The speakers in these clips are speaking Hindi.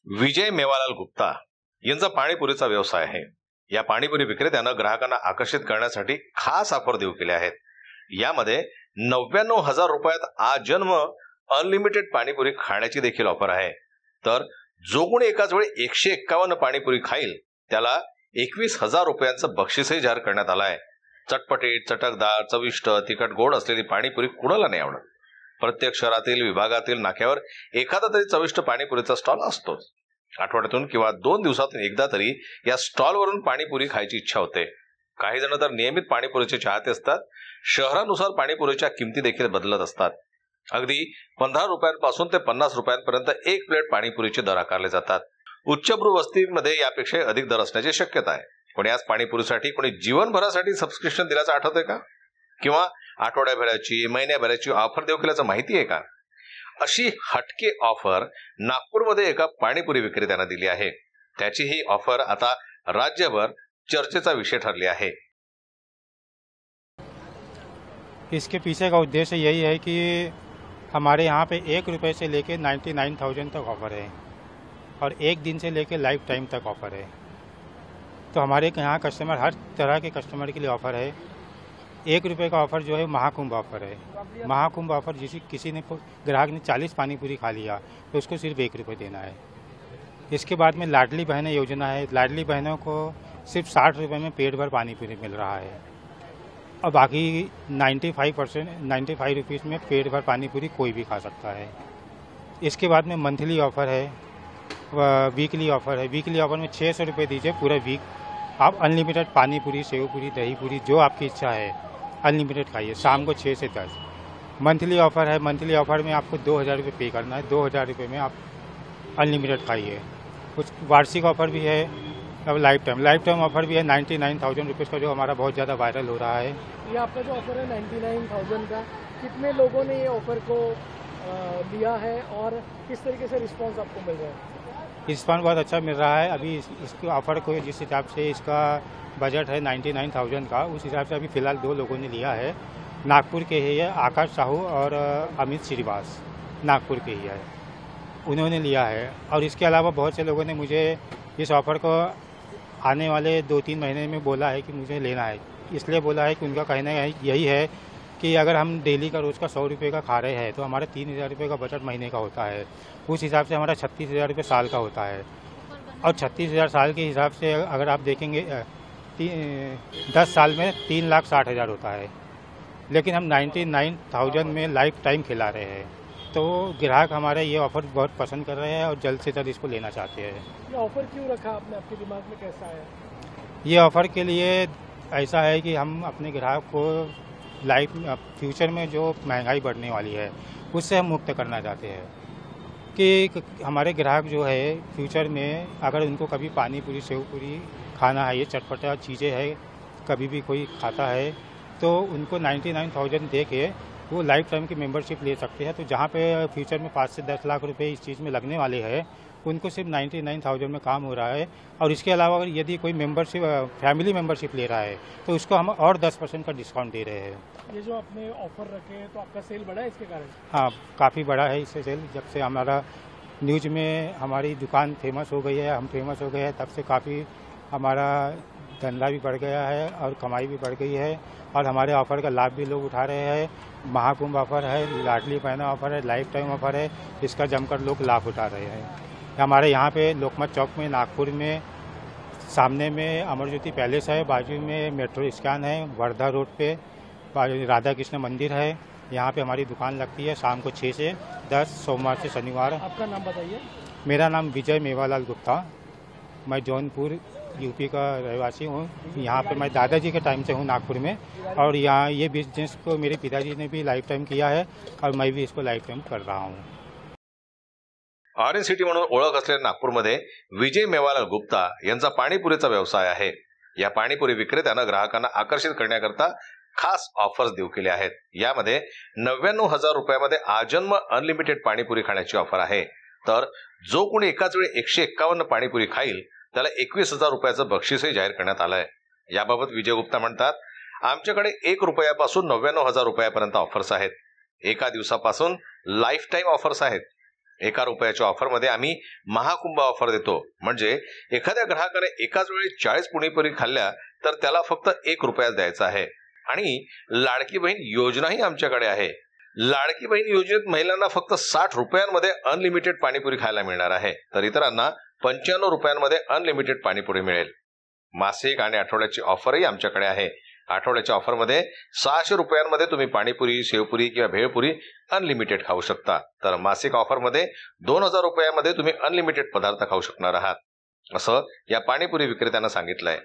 विजय मेवालाल गुप्ता यांचा पाणीपुरीचा व्यवसाय आहे। या पाणीपुरी विक्रेत्यानं ग्राहकांना आकर्षित करण्यासाठी खास ऑफर देऊ केल्या आहेत। यामध्ये 99,000 रुपयात आजन्म अनलिमिटेड पाणीपुरी खाण्याची देखील ऑफर आहे। तर जो कोणी एकाच वेळी 151 पाणीपुरी खाईल त्याला 21,000 रुपयांचं बक्षीसही जाहीर करण्यात आलं आहे। चटपटीत, चटकदार, चविष्ट, तिखट गोड असलेली पाणीपुरी कुणाला नाही आवडत। प्रत्येक शहरातील विभागातील नाक्यावर एखादा तरी चविष्ट पाणीपुरीचा स्टॉल असतोच। आठवड्यातून किंवा 2 दिवसातून एकदा तरी या स्टॉलवरून पाणीपुरी खायची इच्छा होते। काही जण तर नियमित पाणीपुरीचे चाहते असतात। शहरानुसार पाणीपुरीच्या किमती देखील बदलत असतात। अगदी 15 रुपयांपासून ते 50 रुपयांपर्यंत एक प्लेट पाणीपुरीचे दर आकारले जातात। उच्चभ्रू वस्तीमध्ये यापेक्षा अधिक दर असण्याची शक्यता आहे। पण याच पाणीपुरीसाठी कोणी जीवनभरासाठी सबस्क्रिप्शन दिल्याचं आठवतंय का? किंवा आठवड्याभराची, महिन्याभराची ऑफर देऊ केल्याचं माहिती आहे का? अशी हटके ऑफर नागपूरमध्ये एका पाणीपुरी विक्रेत्याने दिली आहे। त्याची ही ऑफर आता राज्यभर चर्चेचा विषय ठरली आहे। इसके पीछे का उद्देश्य यही है कि हमारे यहाँ पे 1 रुपये से लेके 99,000 तक ऑफर है और 1 दिन से लेके लाइफ टाइम तक ऑफर है। तो हमारे यहाँ कस्टमर, हर तरह के कस्टमर के लिए ऑफर है। 1 रुपये का ऑफर जो है महाकुंभ ऑफर है। महाकुंभ ऑफर किसी ने ग्राहक ने 40 पानीपुरी खा लिया तो उसको सिर्फ 1 रुपये देना है। इसके बाद में लाडली बहनें योजना है। लाडली बहनों को सिर्फ 60 रुपये में पेट भर पानीपुरी मिल रहा है और बाकी 95 रुपीज़ में पेट भर पानीपुरी कोई भी खा सकता है। इसके बाद में मंथली ऑफर है, वीकली ऑफर है। वीकली ऑफर में 600 रुपये दीजिए, पूरा वीक आप अनलिमिटेड पानीपुरी, सेवपुरी, दही पूरी जो आपकी इच्छा है अनलिमिटेड खाइए, शाम को 6 से 10। मंथली ऑफर है। मंथली ऑफर में आपको 2,000 रुपये पे करना है। 2,000 रुपये में आप अनलिमिटेड खाइए। कुछ वार्षिक ऑफर भी है। अब लाइफ टाइम ऑफर भी है 99,000 रुपीज़ का, जो हमारा बहुत ज़्यादा वायरल हो रहा है। ये आपका जो ऑफर है 99,000 का, कितने लोगों ने ये ऑफर को लिया है और किस तरीके से रिस्पॉन्स आपको मिल रहा है? रिस्पॉन्स बहुत अच्छा मिल रहा है। अभी इसके ऑफर को जिस हिसाब से इसका बजट है 99,000 का, उस हिसाब से अभी फ़िलहाल 2 लोगों ने लिया है। नागपुर के ही है, आकाश साहू और अमित श्रीवास, नागपुर के ही है, उन्होंने लिया है। और इसके अलावा बहुत से लोगों ने मुझे इस ऑफ़र को आने वाले 2-3 महीने में बोला है कि मुझे लेना है। इसलिए बोला है कि उनका कहना यही है कि अगर हम डेली का रोज़ का 100 रुपये का खा रहे हैं तो हमारा 3,000 रुपये का बजट महीने का होता है। उस हिसाब से हमारा 36,000 रुपये साल का होता है। और 36,000 साल के हिसाब से अगर आप देखेंगे 10 साल में 3,60,000 होता है। लेकिन हम 99,000 में लाइफ टाइम खिला रहे हैं। तो ग्राहक हमारे ये ऑफ़र बहुत पसंद कर रहे हैं और जल्द से जल्द इसको लेना चाहते हैं। ये ऑफ़र क्यों रखा आपने, आपके दिमाग में कैसा आया? ये ऑफ़र के लिए ऐसा है कि हम अपने ग्राहक को फ्यूचर में जो महंगाई बढ़ने वाली है उससे हम मुक्त करना चाहते हैं कि हमारे ग्राहक जो है फ्यूचर में अगर उनको कभी पानी पूरी, सेव पूरी खाना है, ये चटपटा चीज़ें है, कभी भी कोई खाता है तो उनको 99,000 दे के वो लाइफ टाइम की मेंबरशिप ले सकते हैं। तो जहाँ पे फ्यूचर में 5 से 10 लाख रुपए इस चीज़ में लगने वाले हैं, उनको सिर्फ 99,000 में काम हो रहा है। और इसके अलावा अगर यदि कोई मेंबरशिप, फैमिली मेंबरशिप ले रहा है तो उसको हम और 10% का डिस्काउंट दे रहे हैं। ये जो आपने ऑफर रखे हैं तो आपका सेल बढ़ा है इसके कारण? हाँ, काफ़ी बड़ा है इससे सेल। जब से हमारा न्यूज़ में हमारी दुकान फेमस हो गई है, हम फेमस हो गए हैं, तब से काफ़ी हमारा धंधा भी बढ़ गया है और कमाई भी बढ़ गई है। और हमारे ऑफ़र का लाभ भी लोग उठा रहे हैं। महाकुंभ ऑफ़र है, लाडली बहना ऑफ़र है, लाइफ टाइम ऑफ़र है, इसका जमकर लोग लाभ उठा रहे हैं। हमारे यहाँ पे लोकमत चौक में, नागपुर में, सामने में अमर ज्योति पैलेस है, बाजू में मेट्रो स्टैंड है, वर्धा रोड पे राधा कृष्ण मंदिर है। यहाँ पे हमारी दुकान लगती है शाम को 6 से 10, सोमवार से शनिवार। आपका नाम बताइए। मेरा नाम विजय मेवालाल गुप्ता, मैं जौनपुर यूपी का रहवासी हूँ। यहाँ पे मैं दादाजी के टाइम से हूँ नागपुर में, और यहाँ ये बिजनेस को मेरे पिताजी ने भी लाइफ टाइम किया है और मैं भी इसको लाइफ टाइम कर रहा हूँ। ऑरेंज सिटी म्हणून ओळख असलेल्या नागपूरमध्ये विजय मेवालाल गुप्ता यांचा पाणीपुरीचा व्यवसाय आहे। या पाणीपुरी विक्रेत्यानं ग्राहकांना आकर्षित करण्याकरता खास ऑफर्स देऊ केले आहेत। यामध्ये 99,000 रुपयामध्ये आजन्म अनलिमिटेड पाणीपुरी खाण्याची ऑफर आहे। तर जो कोणी एकाच वेळी 151 पाणीपुरी खाईल त्याला 21,000 रुपयाचं बक्षीसही जाहीर करण्यात आलंय। याबाबत विजय गुप्ता म्हणतात, आमच्याकडे 1 रुपयापासून 99,000 रुपयापर्यंत ऑफर्स आहेत। एका दिवसापासून लाईफ टाईम ऑफर्स आहेत। 1 रुपयाच्या ऑफरमध्ये आम्ही महाकुंभ ऑफर देतो. म्हणजे एखाद्या ग्राहकाने एकाच वेळी 40 पाणीपुरी खाल्ल्या तर त्याला फक्त 1 रुपयाच द्यायचा आहे. आणि लाडकी बहीण योजनाही आमच्याकडे आहे. लाडकी बहीण योजनेत महिलांना फक्त 60 रुपयांमध्ये अनलिमिटेड पाणीपुरी खायला मिळणार आहे, तर इतरांना 95 रुपयांमध्ये अनलिमिटेड पाणीपुरी मिळेल. मासिक आणि आठवड्याची ऑफरही आमच्याकडे आहे. आठवड्याच्या ऑफरमध्ये 600 रुपयांमध्ये तुम्ही पाणीपुरी, शेवपुरी किंवा भेळपुरी अनलिमिटेड खाऊ शकता. तर मासिक ऑफरमध्ये 2000 रुपयांमध्ये तुम्ही अनलिमिटेड पदार्थ खाऊ शकणार आहात, असं या पाणीपुरी विक्रेत्यांना सांगितलंय.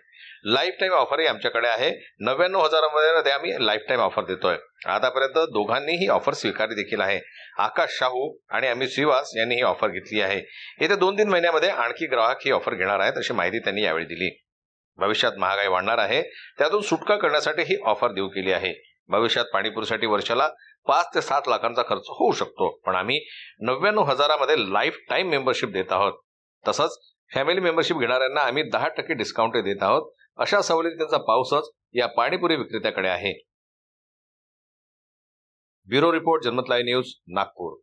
लाईफ टाईम ऑफरही आमच्याकडे आहे. 99,000मध्ये आम्ही लाईफ टाईम ऑफर देतोय. आतापर्यंत दोघांनी ही ऑफर स्वीकारली देखील आहे. आकाश शाहू आणि अमित श्रीवास यांनी ही ऑफर घेतली आहे. येत्या 2-3 महिन्यामध्ये आणखी ग्राहक ही ऑफर घेणार आहेत, अशी माहिती त्यांनी यावेळी दिली. भविष्यात महागाई वाढणार आहे, त्यातून सुटका करण्यासाठी ही ऑफर देऊ केली आहे. भविष्यात पाणीपुरीसाठी वर्षाला 5 ते 7 लाखांचा खर्च होऊ शकतो, पण आम्ही 99,000मध्ये लाईफ टाईम मेंबरशिप देत आहोत. तसंच फॅमिली मेंबरशिप घेणाऱ्यांना आम्ही 10% डिस्काउंट देत आहोत. अशा सवलतींचा पाऊसच या पाणीपुरी विक्रेत्याकडे आहे. ब्युरो रिपोर्ट, जनमत लाईव्ह न्यूज, नागपूर.